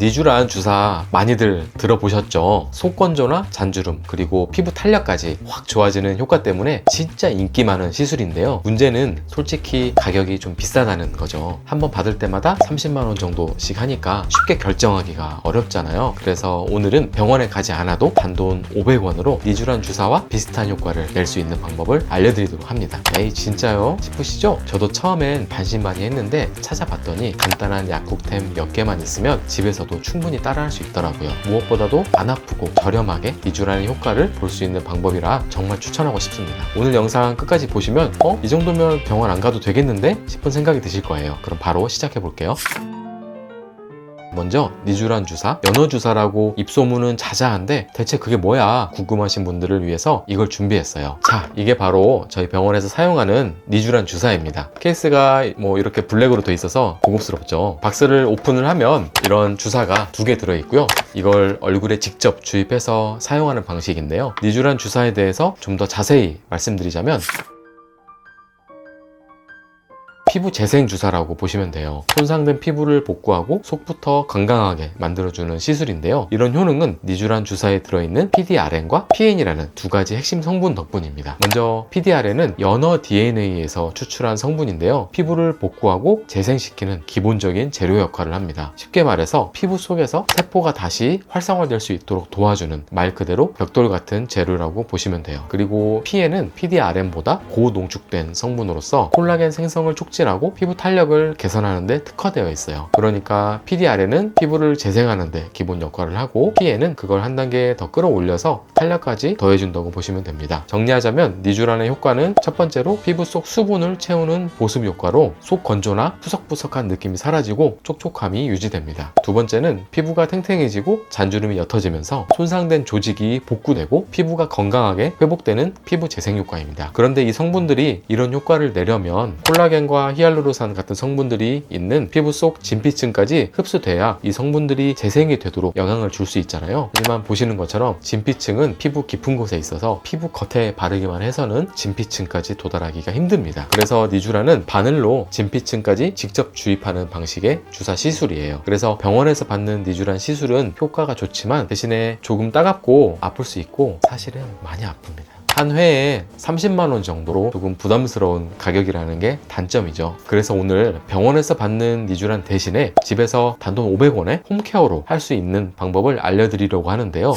니쥬란 주사 많이들 들어보셨죠? 속건조나 잔주름 그리고 피부 탄력까지 확 좋아지는 효과 때문에 진짜 인기 많은 시술인데요. 문제는 솔직히 가격이 좀 비싸다는 거죠. 한번 받을 때마다 30만 원 정도씩 하니까 쉽게 결정하기가 어렵잖아요. 그래서 오늘은 병원에 가지 않아도 단돈 500원으로 니쥬란 주사와 비슷한 효과를 낼 수 있는 방법을 알려드리도록 합니다. 에이 진짜요? 싶으시죠? 저도 처음엔 반신반의했는데 찾아봤더니 간단한 약국템 몇 개만 있으면 집에서도 충분히 따라할 수 있더라고요. 무엇보다도 안 아프고 저렴하게 니쥬란의 효과를 볼 수 있는 방법이라 정말 추천하고 싶습니다. 오늘 영상 끝까지 보시면 이 정도면 병원 안 가도 되겠는데? 싶은 생각이 드실 거예요. 그럼 바로 시작해 볼게요. 먼저 니쥬란 주사, 연어 주사라고 입소문은 자자한데 대체 그게 뭐야 궁금하신 분들을 위해서 이걸 준비했어요. 자, 이게 바로 저희 병원에서 사용하는 니쥬란 주사입니다. 케이스가 뭐 이렇게 블랙으로 돼 있어서 고급스럽죠. 박스를 오픈을 하면 이런 주사가 2개 들어있고요. 이걸 얼굴에 직접 주입해서 사용하는 방식인데요. 니쥬란 주사에 대해서 좀 더 자세히 말씀드리자면 피부 재생 주사라고 보시면 돼요. 손상된 피부를 복구하고 속부터 건강하게 만들어주는 시술인데요. 이런 효능은 니쥬란 주사에 들어있는 PDRN과 PN이라는 2가지 핵심 성분 덕분입니다. 먼저 PDRN은 연어 DNA에서 추출한 성분인데요. 피부를 복구하고 재생시키는 기본적인 재료 역할을 합니다. 쉽게 말해서 피부 속에서 세포가 다시 활성화될 수 있도록 도와주는 말 그대로 벽돌 같은 재료라고 보시면 돼요. 그리고 PN은 PDRN보다 고농축된 성분으로서 콜라겐 생성을 촉진하고 피부 탄력을 개선하는 데 특화되어 있어요. 그러니까 PDRN은 피부를 재생하는 데 기본 역할을 하고 PN은 그걸 한 단계 더 끌어올려서 탄력까지 더해준다고 보시면 됩니다. 정리하자면 니쥬란의 효과는 첫 번째로 피부 속 수분을 채우는 보습 효과로 속 건조나 푸석푸석한 느낌이 사라지고 촉촉함이 유지됩니다. 두 번째는 피부가 탱탱해지고 잔주름이 옅어지면서 손상된 조직이 복구되고 피부가 건강하게 회복되는 피부 재생 효과입니다. 그런데 이 성분들이 이런 효과를 내려면 콜라겐과 히알루론산 같은 성분들이 있는 피부 속 진피층까지 흡수돼야 이 성분들이 재생이 되도록 영향을 줄 수 있잖아요. 하지만 보시는 것처럼 진피층은 피부 깊은 곳에 있어서 피부 겉에 바르기만 해서는 진피층까지 도달하기가 힘듭니다. 그래서 니쥬란은 바늘로 진피층까지 직접 주입하는 방식의 주사 시술이에요. 그래서 병원에서 받는 니쥬란 시술은 효과가 좋지만 대신에 조금 따갑고 아플 수 있고 사실은 많이 아픕니다. 한 회에 30만 원 정도로 조금 부담스러운 가격이라는 게 단점이죠. 그래서 오늘 병원에서 받는 니쥬란 대신에 집에서 단돈 500원에 홈케어로 할 수 있는 방법을 알려드리려고 하는데요.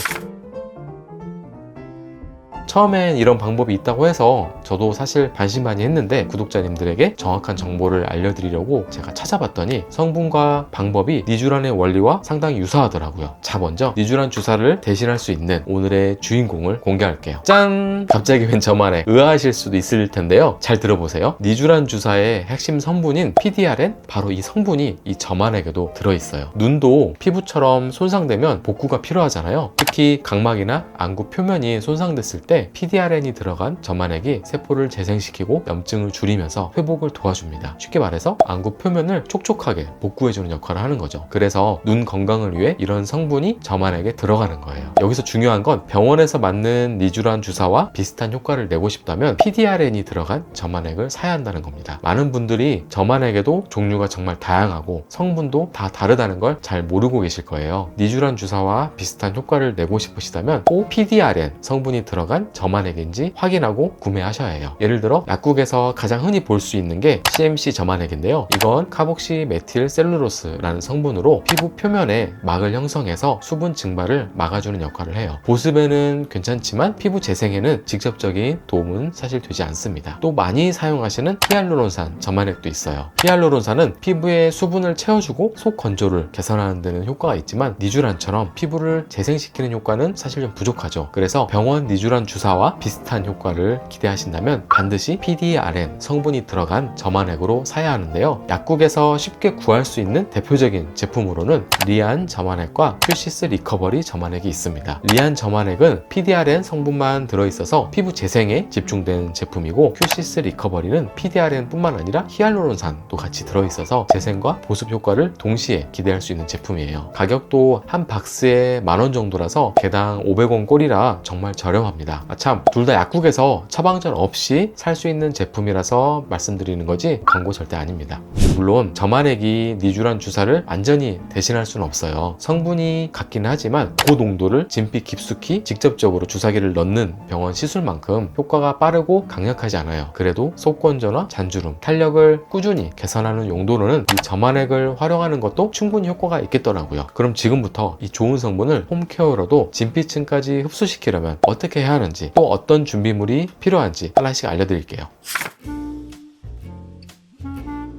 처음엔 이런 방법이 있다고 해서 저도 사실 반신반의했는데 구독자님들에게 정확한 정보를 알려드리려고 제가 찾아봤더니 성분과 방법이 니쥬란의 원리와 상당히 유사하더라고요. 자, 먼저 니쥬란 주사를 대신할 수 있는 오늘의 주인공을 공개할게요. 짠! 갑자기 웬 저만의 의아하실 수도 있을 텐데요. 잘 들어보세요. 니쥬란 주사의 핵심 성분인 PDRN, 바로 이 성분이 이 저만에게도 들어있어요. 눈도 피부처럼 손상되면 복구가 필요하잖아요. 특히 각막이나 안구 표면이 손상됐을 때 PDRN이 들어간 점만액이 세포를 재생시키고 염증을 줄이면서 회복을 도와줍니다. 쉽게 말해서 안구 표면을 촉촉하게 복구해주는 역할을 하는 거죠. 그래서 눈 건강을 위해 이런 성분이 점만액에 들어가는 거예요. 여기서 중요한 건 병원에서 맞는 니쥬란 주사와 비슷한 효과를 내고 싶다면 PDRN이 들어간 점만액을 사야 한다는 겁니다. 많은 분들이 점만액에도 종류가 정말 다양하고 성분도 다 다르다는 걸 잘 모르고 계실 거예요. 니쥬란 주사와 비슷한 효과를 내고 싶으시다면 꼭 PDRN 성분이 들어간 점만액인지 확인하고 구매하셔야 해요. 예를 들어 약국에서 가장 흔히 볼 수 있는 게 CMC 점만액인데요. 이건 카복시 메틸 셀룰로스라는 성분으로 피부 표면에 막을 형성해서 수분 증발을 막아주는 역할을 해요. 보습에는 괜찮지만 피부 재생에는 직접적인 도움은 사실 되지 않습니다. 또 많이 사용하시는 히알루론산 점만액도 있어요. 히알루론산은 피부에 수분을 채워주고 속 건조를 개선하는 데는 효과가 있지만 니쥬란처럼 피부를 재생시키는 효과는 사실 좀 부족하죠. 그래서 병원 니쥬란 주사와 비슷한 효과를 기대하신다면 반드시 PDRN 성분이 들어간 점만액으로 사야 하는데요. 약국에서 쉽게 구할 수 있는 대표적인 제품으로는 리안 점만액과 큐시스 리커버리 점만액이 있습니다. 리안 점만액은 PDRN 성분만 들어있어서 피부 재생에 집중된 제품이고 큐시스 리커버리는 PDRN 뿐만 아니라 히알루론산도 같이 들어있어서 재생과 보습 효과를 동시에 기대할 수 있는 제품이에요. 가격도 한 박스에 10,000원 정도라서 개당 500원 꼴이라 정말 저렴합니다. 참, 둘 다 약국에서 처방전 없이 살 수 있는 제품이라서 말씀드리는 거지 광고 절대 아닙니다. 물론 저만액이 니쥬란 주사를 완전히 대신할 수는 없어요. 성분이 같기는 하지만 그 농도를 진피 깊숙이 직접적으로 주사기를 넣는 병원 시술만큼 효과가 빠르고 강력하지 않아요. 그래도 속건조나 잔주름, 탄력을 꾸준히 개선하는 용도로는 이 저만액을 활용하는 것도 충분히 효과가 있겠더라고요. 그럼 지금부터 이 좋은 성분을 홈케어로도 진피층까지 흡수시키려면 어떻게 해야 하는지, 또 어떤 준비물이 필요한지 하나씩 알려드릴게요.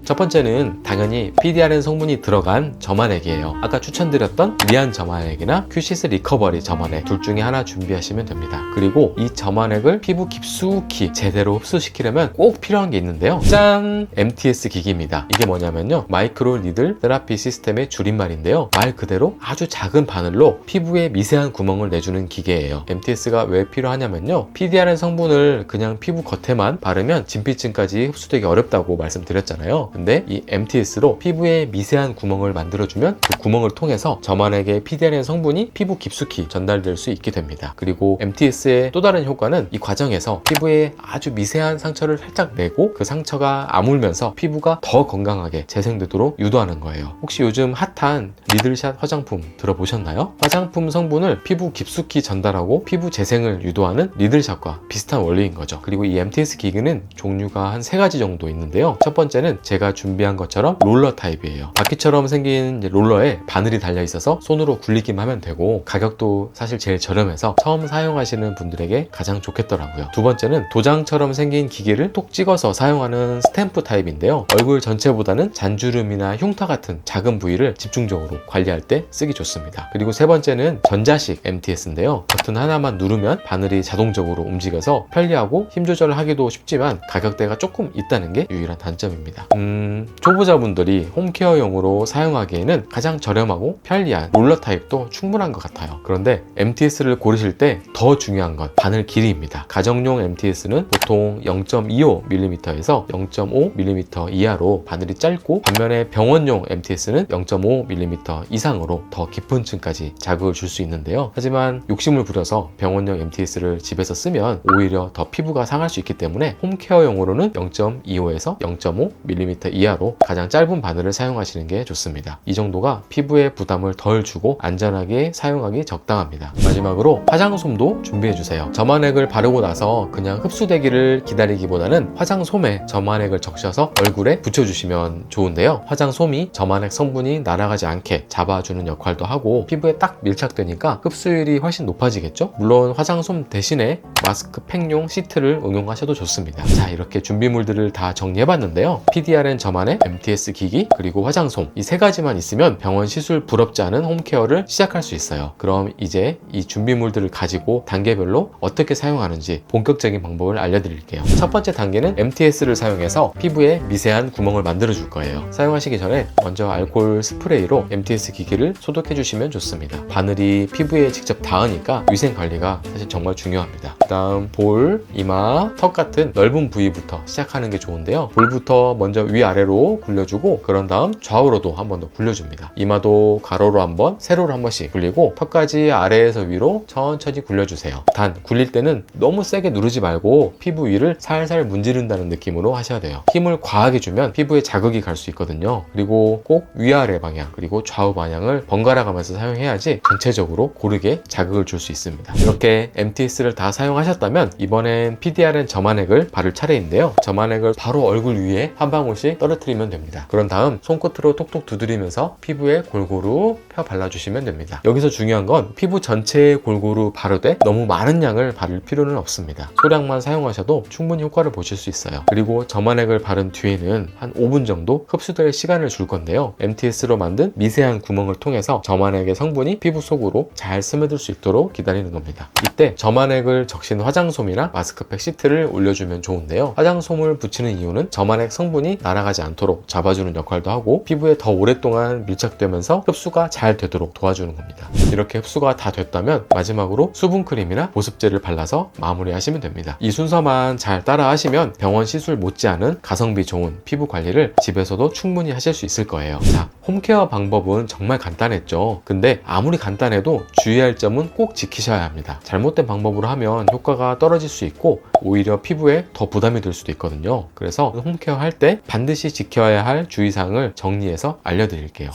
첫 번째는 당연히 PDRN 성분이 들어간 저만액이에요. 아까 추천드렸던 리안 저만액이나 큐시스 리커버리 저만액 둘 중에 하나 준비하시면 됩니다. 그리고 이 저만액을 피부 깊숙이 제대로 흡수시키려면 꼭 필요한 게 있는데요. 짠! MTS 기기입니다. 이게 뭐냐면요, 마이크로 니들 테라피 시스템의 줄임말인데요. 말 그대로 아주 작은 바늘로 피부에 미세한 구멍을 내주는 기계예요. MTS가 왜 필요하냐면요, PDRN 성분을 그냥 피부 겉에만 바르면 진피층까지 흡수되기 어렵다고 말씀드렸잖아요. 근데 이 MTS로 피부에 미세한 구멍을 만들어주면 그 구멍을 통해서 저만액의 PDRN 성분이 피부 깊숙이 전달될 수 있게 됩니다. 그리고 MTS의 또 다른 효과는 이 과정에서 피부에 아주 미세한 상처를 살짝 내고 그 상처가 아물면서 피부가 더 건강하게 재생되도록 유도하는 거예요. 혹시 요즘 핫한 리들샷 화장품 들어보셨나요? 화장품 성분을 피부 깊숙이 전달하고 피부 재생을 유도하는 리들샷과 비슷한 원리인 거죠. 그리고 이 MTS 기기는 종류가 한 3가지 정도 있는데요. 첫 번째는 제가 준비한 것처럼 롤러 타입이에요. 바퀴처럼 생긴 롤러에 바늘이 달려 있어서 손으로 굴리기만 하면 되고, 가격도 사실 제일 저렴해서 처음 사용하시는 분들에게 가장 좋겠더라고요. 두 번째는 도장처럼 생긴 기계를 톡 찍어서 사용하는 스탬프 타입인데요. 얼굴 전체보다는 잔주름이나 흉터 같은 작은 부위를 집중적으로 관리할 때 쓰기 좋습니다. 그리고 세 번째는 전자식 MTS인데요. 버튼 하나만 누르면 바늘이 자동적으로 움직여서 편리하고 힘 조절을 하기도 쉽지만 가격대가 조금 있다는 게 유일한 단점입니다. 초보자분들이 홈케어용으로 사용하기에는 가장 저렴하고 편리한 롤러 타입도 충분한 것 같아요. 그런데 MTS를 고르실 때 더 중요한 건 바늘 길이입니다. 가정용 MTS는 보통 0.25mm에서 0.5mm 이하로 바늘이 짧고, 반면에 병원용 MTS는 0.5mm 이상으로 더 깊은 층까지 자극을 줄 수 있는데요. 하지만 욕심을 부려서 병원용 MTS를 집에서 쓰면 오히려 더 피부가 상할 수 있기 때문에 홈케어용으로는 0.25에서 0.5mm 이하로 가장 짧은 바늘을 사용하시는 게 좋습니다. 이 정도가 피부에 부담을 덜 주고 안전하게 사용하기 적당합니다. 마지막으로 화장솜도 준비해주세요. 저만액을 바르고 나서 그냥 흡수되기를 기다리기보다는 화장솜에 저만액을 적셔서 얼굴에 붙여주시면 좋은데요. 화장솜이 저만액 성분이 날아가지 않게 잡아주는 역할도 하고 피부에 딱 밀착되니까 흡수율이 훨씬 높아지겠죠? 물론 화장솜 대신에 마스크팩용 시트를 응용하셔도 좋습니다. 자, 이렇게 준비물들을 다 정리해봤는데요. PDRN 저만액, MTS 기기, 그리고 화장솜, 이 3가지만 있으면 병원 시술 부럽지 않은 홈케어를 시작할 수 있어요. 그럼 이제 이 준비물들을 가지고 단계별로 어떻게 사용하는지 본격적인 방법을 알려드릴게요. 첫 번째 단계는 MTS를 사용해서 피부에 미세한 구멍을 만들어 줄 거예요. 사용하시기 전에 먼저 알코올 스프레이로 MTS 기기를 소독해 주시면 좋습니다. 바늘이 피부에 직접 닿으니까 위생 관리가 사실 정말 중요합니다. 그 다음 볼, 이마, 턱 같은 넓은 부위부터 시작하는 게 좋은데요. 볼부터 먼저 위아래로 굴려주고, 그런 다음 좌우로도 한 번 더 굴려줍니다. 이마도 가로로 한 번, 세로로 한 번씩 굴리고, 턱까지 아래에서 위로 천천히 굴려주세요. 단, 굴릴 때는 너무 세게 누르지 말고 피부 위를 살살 문지른다는 느낌으로 하셔야 돼요. 힘을 과하게 주면 피부에 자극이 갈 수 있거든요. 그리고 꼭 위아래 방향, 그리고 좌우 방향을 번갈아 가면서 사용해야지 전체적으로 고르게 자극을 줄 수 있습니다. 이렇게 MTS를 다 사용하셨다면 이번엔 PDRN 저만액을 바를 차례인데요. 저만액을 바로 얼굴 위에 한 방울씩 떨어뜨리면 됩니다. 그런 다음 손끝으로 톡톡 두드리면서 피부에 골고루 펴 발라주시면 됩니다. 여기서 중요한 건 피부 전체에 골고루 바르되 너무 많은 양을 바를 필요는 없습니다. 소량만 사용하셔도 충분히 효과를 보실 수 있어요. 그리고 저만액을 바른 뒤에는 한 5분 정도 흡수될 시간을 줄 건데요. MTS로 만든 미세한 구멍을 통해서 저만액의 성분이 피부 속으로 잘 스며들 수 있도록 기다리는 겁니다. 이때 저만액을 적신 화장솜이나 마스크팩 시트를 올려주면 좋은데요. 화장솜을 붙이는 이유는 저만액 성분이 날아 날아가지 않도록 잡아주는 역할도 하고 피부에 더 오랫동안 밀착되면서 흡수가 잘 되도록 도와주는 겁니다. 이렇게 흡수가 다 됐다면 마지막으로 수분크림이나 보습제를 발라서 마무리하시면 됩니다. 이 순서만 잘 따라 하시면 병원 시술 못지않은 가성비 좋은 피부 관리를 집에서도 충분히 하실 수 있을 거예요. 자, 홈케어 방법은 정말 간단했죠. 근데 아무리 간단해도 주의할 점은 꼭 지키셔야 합니다. 잘못된 방법으로 하면 효과가 떨어질 수 있고 오히려 피부에 더 부담이 될 수도 있거든요. 그래서 홈케어 할 때 반드시 지켜야 할 주의사항을 정리해서 알려드릴게요.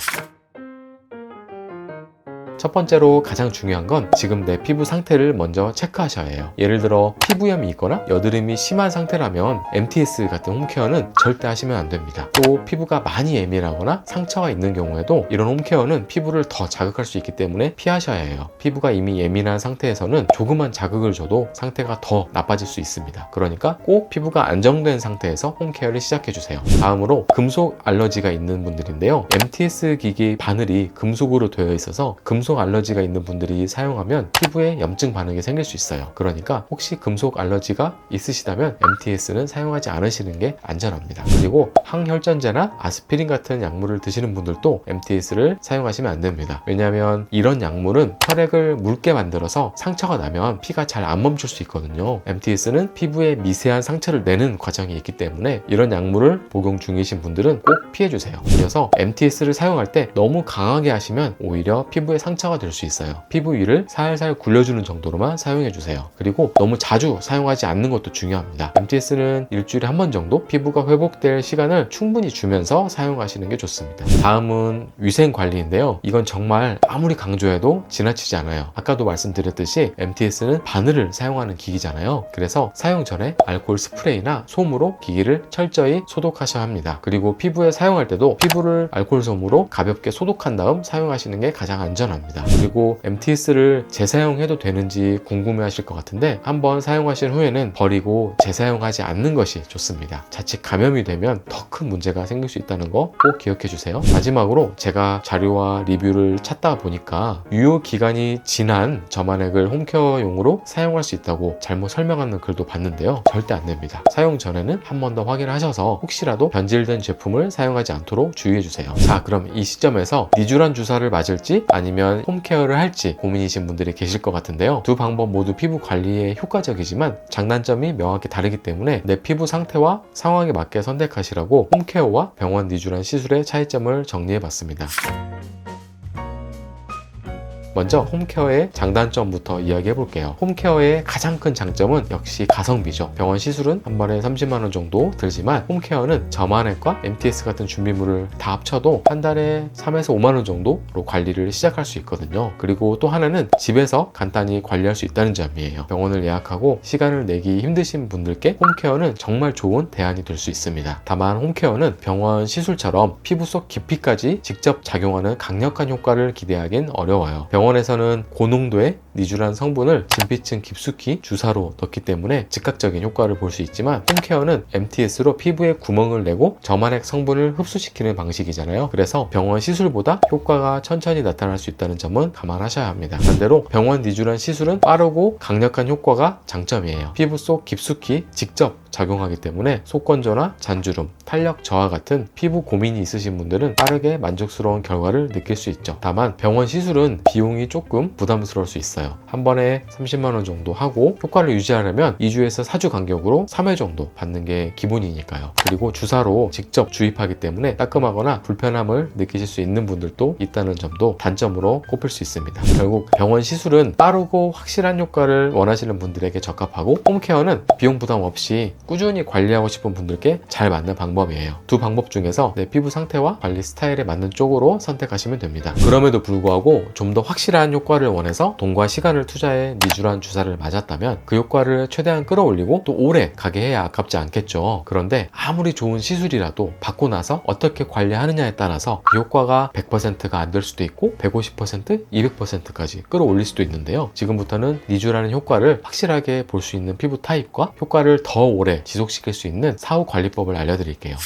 첫 번째로 가장 중요한 건 지금 내 피부 상태를 먼저 체크하셔야 해요. 예를 들어 피부염이 있거나 여드름이 심한 상태라면 MTS 같은 홈케어는 절대 하시면 안 됩니다. 또 피부가 많이 예민하거나 상처가 있는 경우에도 이런 홈케어는 피부를 더 자극할 수 있기 때문에 피하셔야 해요. 피부가 이미 예민한 상태에서는 조그만 자극을 줘도 상태가 더 나빠질 수 있습니다. 그러니까 꼭 피부가 안정된 상태에서 홈케어를 시작해주세요. 다음으로 금속 알러지가 있는 분들인데요. MTS 기기 바늘이 금속으로 되어 있어서 금속 알러지가 있는 분들이 사용하면 피부에 염증 반응이 생길 수 있어요. 그러니까 혹시 금속 알러지가 있으시다면 MTS는 사용하지 않으시는 게 안전합니다. 그리고 항혈전제나 아스피린 같은 약물을 드시는 분들도 MTS를 사용하시면 안 됩니다. 왜냐하면 이런 약물은 혈액을 묽게 만들어서 상처가 나면 피가 잘 안 멈출 수 있거든요. MTS는 피부에 미세한 상처를 내는 과정이 있기 때문에 이런 약물을 복용 중이신 분들은 꼭 피해주세요. 이어서 MTS를 사용할 때 너무 강하게 하시면 오히려 피부에 상처가 될 수 있어요. 피부 위를 살살 굴려주는 정도로만 사용해주세요. 그리고 너무 자주 사용하지 않는 것도 중요합니다. MTS는 일주일에 한 번 정도 피부가 회복될 시간을 충분히 주면서 사용하시는 게 좋습니다. 다음은 위생관리인데요. 이건 정말 아무리 강조해도 지나치지 않아요. 아까도 말씀드렸듯이 MTS는 바늘을 사용하는 기기잖아요. 그래서 사용 전에 알코올 스프레이나 솜으로 기기를 철저히 소독하셔야 합니다. 그리고 피부에 사용할 때도 피부를 알코올 솜으로 가볍게 소독한 다음 사용하시는 게 가장 안전합니다. 그리고 MTS를 재사용해도 되는지 궁금해 하실 것 같은데 한번 사용하신 후에는 버리고 재사용하지 않는 것이 좋습니다. 자칫 감염이 되면 더 큰 문제가 생길 수 있다는 거 꼭 기억해 주세요. 마지막으로 제가 자료와 리뷰를 찾다 보니까 유효 기간이 지난 점안액을 홈케어용으로 사용할 수 있다고 잘못 설명하는 글도 봤는데요. 절대 안 됩니다. 사용 전에는 한 번 더 확인하셔서 혹시라도 변질된 제품을 사용하지 않도록 주의해 주세요. 자, 그럼 이 시점에서 니쥬란 주사를 맞을지 아니면 홈케어를 할지 고민이신 분들이 계실 것 같은데요. 두 방법 모두 피부 관리에 효과적이지만 장단점이 명확히 다르기 때문에 내 피부 상태와 상황에 맞게 선택하시라고 홈케어와 병원 니쥬란 시술의 차이점을 정리해봤습니다. 먼저 홈케어의 장단점부터 이야기해 볼게요. 홈케어의 가장 큰 장점은 역시 가성비죠. 병원 시술은 한 번에 30만 원 정도 들지만 홈케어는 점안액과 MTS 같은 준비물을 다 합쳐도 한 달에 3에서 5만 원 정도로 관리를 시작할 수 있거든요. 그리고 또 하나는 집에서 간단히 관리할 수 있다는 점이에요. 병원을 예약하고 시간을 내기 힘드신 분들께 홈케어는 정말 좋은 대안이 될 수 있습니다. 다만 홈케어는 병원 시술처럼 피부 속 깊이까지 직접 작용하는 강력한 효과를 기대하긴 어려워요. 병원에서는 고농도의 니쥬란 성분을 진피층 깊숙이 주사로 넣기 때문에 즉각적인 효과를 볼 수 있지만 홈케어는 MTS로 피부에 구멍을 내고 점안액 성분을 흡수시키는 방식이잖아요. 그래서 병원 시술보다 효과가 천천히 나타날 수 있다는 점은 감안하셔야 합니다. 반대로 병원 니쥬란 시술은 빠르고 강력한 효과가 장점이에요. 피부 속 깊숙이 직접 작용하기 때문에 속건조나 잔주름, 탄력 저하 같은 피부 고민이 있으신 분들은 빠르게 만족스러운 결과를 느낄 수 있죠. 다만 병원 시술은 비용이 조금 부담스러울 수 있어요. 한 번에 30만 원 정도 하고 효과를 유지하려면 2주에서 4주 간격으로 3회 정도 받는 게 기본이니까요. 그리고 주사로 직접 주입하기 때문에 따끔하거나 불편함을 느끼실 수 있는 분들도 있다는 점도 단점으로 꼽을 수 있습니다. 결국 병원 시술은 빠르고 확실한 효과를 원하시는 분들에게 적합하고 홈케어는 비용 부담 없이 꾸준히 관리하고 싶은 분들께 잘 맞는 방법이에요. 두 방법 중에서 내 피부 상태와 관리 스타일에 맞는 쪽으로 선택하시면 됩니다. 그럼에도 불구하고 좀 더 확실한 효과를 원해서 돈과 시간을 투자해 니쥬란 주사를 맞았다면 그 효과를 최대한 끌어올리고 또 오래 가게 해야 아깝지 않겠죠. 그런데 아무리 좋은 시술이라도 받고 나서 어떻게 관리하느냐에 따라서 그 효과가 100%가 안 될 수도 있고 150%, 200%까지 끌어올릴 수도 있는데요. 지금부터는 니쥬라는 효과를 확실하게 볼 수 있는 피부 타입과 효과를 더 오래 지속시킬 수 있는 사후 관리법을 알려드릴게요.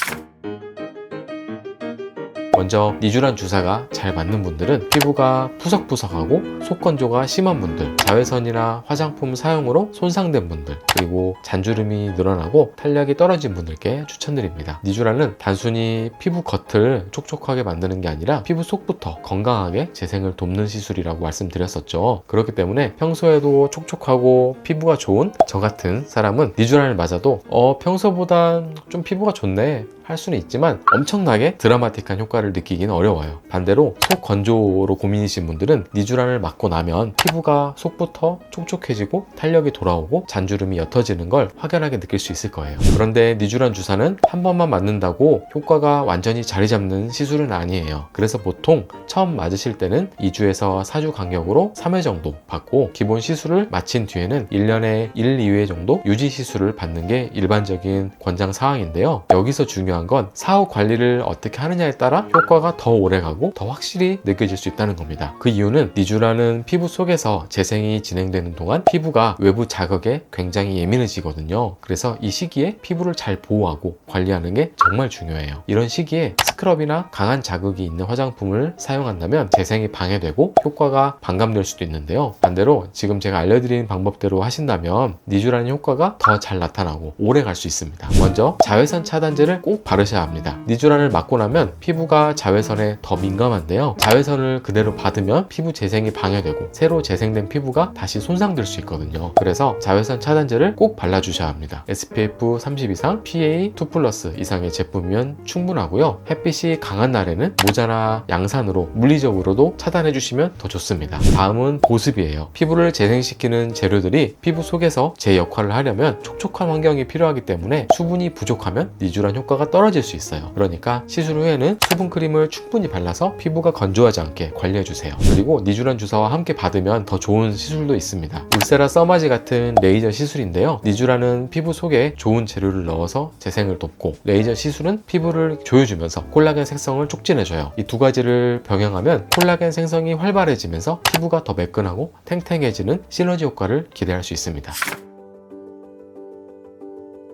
먼저 니쥬란 주사가 잘 맞는 분들은 피부가 푸석푸석하고 속건조가 심한 분들, 자외선이나 화장품 사용으로 손상된 분들, 그리고 잔주름이 늘어나고 탄력이 떨어진 분들께 추천드립니다. 니쥬란은 단순히 피부 겉을 촉촉하게 만드는 게 아니라 피부 속부터 건강하게 재생을 돕는 시술이라고 말씀드렸었죠. 그렇기 때문에 평소에도 촉촉하고 피부가 좋은 저 같은 사람은 니쥬란을 맞아도 평소보단 좀 피부가 좋네 할 수는 있지만 엄청나게 드라마틱한 효과를 느끼기는 어려워요. 반대로 속 건조로 고민이신 분들은 니쥬란을 맞고 나면 피부가 속부터 촉촉해지고 탄력이 돌아오고 잔주름이 옅어지는 걸 확연하게 느낄 수 있을 거예요. 그런데 니쥬란 주사는 한 번만 맞는다고 효과가 완전히 자리 잡는 시술은 아니에요. 그래서 보통 처음 맞으실 때는 2주에서 4주 간격으로 3회 정도 받고 기본 시술을 마친 뒤에는 1년에 1, 2회 정도 유지 시술을 받는 게 일반적인 권장 사항인데요. 여기서 중요한 건 사후 관리를 어떻게 하느냐에 따라 효과가 더 오래가고 더 확실히 느껴질 수 있다는 겁니다. 그 이유는 니쥬란은 피부 속에서 재생이 진행되는 동안 피부가 외부 자극에 굉장히 예민해지거든요. 그래서 이 시기에 피부를 잘 보호하고 관리하는 게 정말 중요해요. 이런 시기에 스크럽이나 강한 자극이 있는 화장품을 사용한다면 재생이 방해되고 효과가 반감될 수도 있는데요. 반대로 지금 제가 알려드린 방법대로 하신다면 니쥬란의 효과가 더 잘 나타나고 오래 갈 수 있습니다. 먼저 자외선 차단제를 꼭 바르셔야 합니다. 니쥬란을 맞고 나면 피부가 자외선에 더 민감한데요. 자외선을 그대로 받으면 피부 재생이 방해되고 새로 재생된 피부가 다시 손상될 수 있거든요. 그래서 자외선 차단제를 꼭 발라주셔야 합니다. SPF 30 이상, PA2+ 이상의 제품이면 충분하고요. 햇빛이 강한 날에는 모자나 양산으로 물리적으로도 차단해 주시면 더 좋습니다. 다음은 보습이에요. 피부를 재생시키는 재료들이 피부 속에서 제 역할을 하려면 촉촉한 환경이 필요하기 때문에 수분이 부족하면 니쥬란 효과가 떨어질 수 있어요. 그러니까 시술 후에는 수분 크림을 충분히 발라서 피부가 건조하지 않게 관리해주세요. 그리고 니쥬란 주사와 함께 받으면 더 좋은 시술도 있습니다. 울세라 써마지 같은 레이저 시술인데요. 니쥬란은 피부 속에 좋은 재료를 넣어서 재생을 돕고 레이저 시술은 피부를 조여주면서 콜라겐 생성을 촉진해줘요. 이 두 가지를 병행하면 콜라겐 생성이 활발해지면서 피부가 더 매끈하고 탱탱해지는 시너지 효과를 기대할 수 있습니다.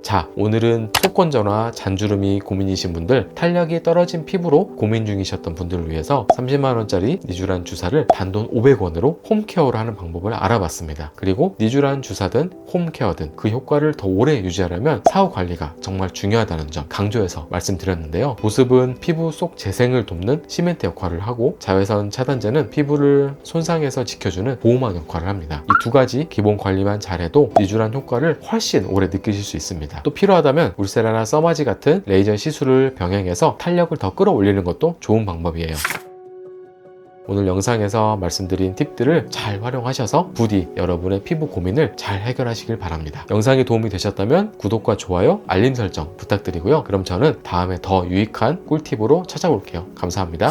자, 오늘은 속건조나 잔주름이 고민이신 분들, 탄력이 떨어진 피부로 고민 중이셨던 분들을 위해서 30만원짜리 니쥬란 주사를 단돈 500원으로 홈케어를 하는 방법을 알아봤습니다. 그리고 니쥬란 주사든 홈케어든 그 효과를 더 오래 유지하려면 사후 관리가 정말 중요하다는 점 강조해서 말씀드렸는데요. 보습은 피부 속 재생을 돕는 시멘트 역할을 하고 자외선 차단제는 피부를 손상에서 지켜주는 보호막 역할을 합니다. 이 두 가지 기본 관리만 잘해도 니쥬란 효과를 훨씬 오래 느끼실 수 있습니다. 또 필요하다면 울세라나 써마지 같은 레이저 시술을 병행해서 탄력을 더 끌어올리는 것도 좋은 방법이에요. 오늘 영상에서 말씀드린 팁들을 잘 활용하셔서 부디 여러분의 피부 고민을 잘 해결하시길 바랍니다. 영상이 도움이 되셨다면 구독과 좋아요, 알림 설정 부탁드리고요. 그럼 저는 다음에 더 유익한 꿀팁으로 찾아올게요. 감사합니다.